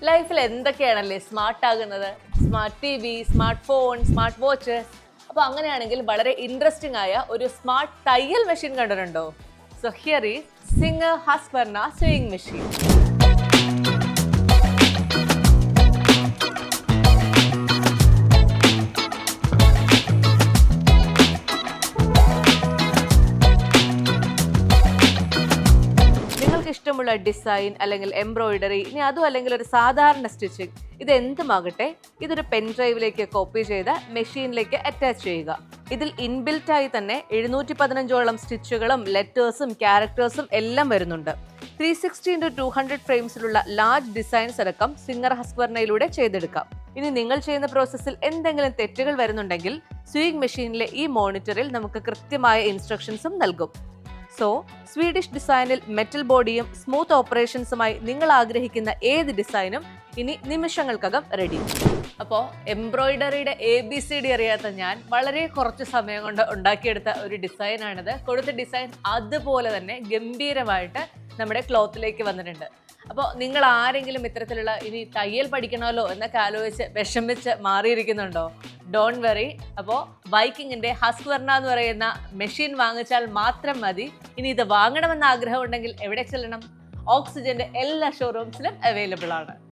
ലൈഫിൽ എന്തൊക്കെയാണല്ലേ സ്മാർട്ട് ആകുന്നത്? Smart TV, smart phone, smart watch. അപ്പൊ അങ്ങനെയാണെങ്കിൽ വളരെ ഇൻട്രസ്റ്റിംഗ് ആയ ഒരു സ്മാർട്ട് തയ്യൽ മെഷീൻ കണ്ടിട്ടുണ്ടോ? സോ ഹിയർ ഈസ് സിംഗർ ഹസ്പർണ സ്വിംഗ് മെഷീൻ. നിങ്ങൾക്ക് ഇഷ്ടമുള്ള ഡിസൈൻ അല്ലെങ്കിൽ എംബ്രോയിഡറി, ഇനി അതും അല്ലെങ്കിൽ ഒരു സാധാരണ സ്റ്റിച്ചിങ്, ഇത് എന്തുമാകട്ടെ, ഇതൊരു പെൻ ഡ്രൈവിലേക്ക് കോപ്പി ചെയ്ത് മെഷീനിലേക്ക് അറ്റാച്ച് ചെയ്യുക. ഇതിൽ ഇൻബിൽറ്റ് ആയി തന്നെ 715ഓളം സ്റ്റിച്ചുകളും ലെറ്റേഴ്സും ക്യാരക്ടേഴ്സും എല്ലാം വരുന്നുണ്ട്. 360x200 ഫ്രെയിംസിലുള്ള ലാർജ് ഡിസൈൻസ് അടക്കം സിംഗർ ഹസ്പർണയിലൂടെ ചെയ്തെടുക്കാം. ഇനി നിങ്ങൾ ചെയ്യുന്ന പ്രോസസ്സിൽ എന്തെങ്കിലും തെറ്റുകൾ വരുന്നുണ്ടെങ്കിൽ സ്വിംഗ് മെഷീനിലെ ഈ മോണിറ്ററിൽ നമുക്ക് കൃത്യമായ ഇൻസ്ട്രക്ഷൻസും നൽകും. സോ സ്വീഡിഷ് ഡിസൈനിൽ മെറ്റൽ ബോഡിയും സ്മൂത്ത് ഓപ്പറേഷൻസുമായി നിങ്ങൾ ആഗ്രഹിക്കുന്ന ഏത് ഡിസൈനും ഇനി നിമിഷങ്ങൾക്കകം റെഡി. അപ്പോൾ എംബ്രോയിഡറിയുടെ ABCD അറിയാത്ത ഞാൻ വളരെ കുറച്ച് സമയം കൊണ്ട് ഉണ്ടാക്കിയെടുത്ത ഒരു ഡിസൈനാണിത്. കൊടുത്ത ഡിസൈൻ അതുപോലെ തന്നെ ഗംഭീരമായിട്ട് നമ്മുടെ ക്ലോത്തിലേക്ക് വന്നിട്ടുണ്ട്. അപ്പോൾ നിങ്ങൾ ആരെങ്കിലും ഇത്തരത്തിലുള്ള ഇനി തയ്യൽ പഠിക്കണമല്ലോ എന്നൊക്കെ ആലോചിച്ച് വിഷമിച്ച് മാറിയിരിക്കുന്നുണ്ടോ? Don't worry. അപ്പോൾ വൈക്കിങ്ങിന്റെ ഹസ്പർണ എന്ന് പറയുന്ന മെഷീൻ വാങ്ങിച്ചാൽ മാത്രം മതി. ഇനി ഇത് വാങ്ങണമെന്ന് ആഗ്രഹം ഉണ്ടെങ്കിൽ എവിടെ ചെല്ലണം? ഓക്സിജന്റെ എല്ലാ ഷോറൂംസിലും അവൈലബിൾ ആണ്.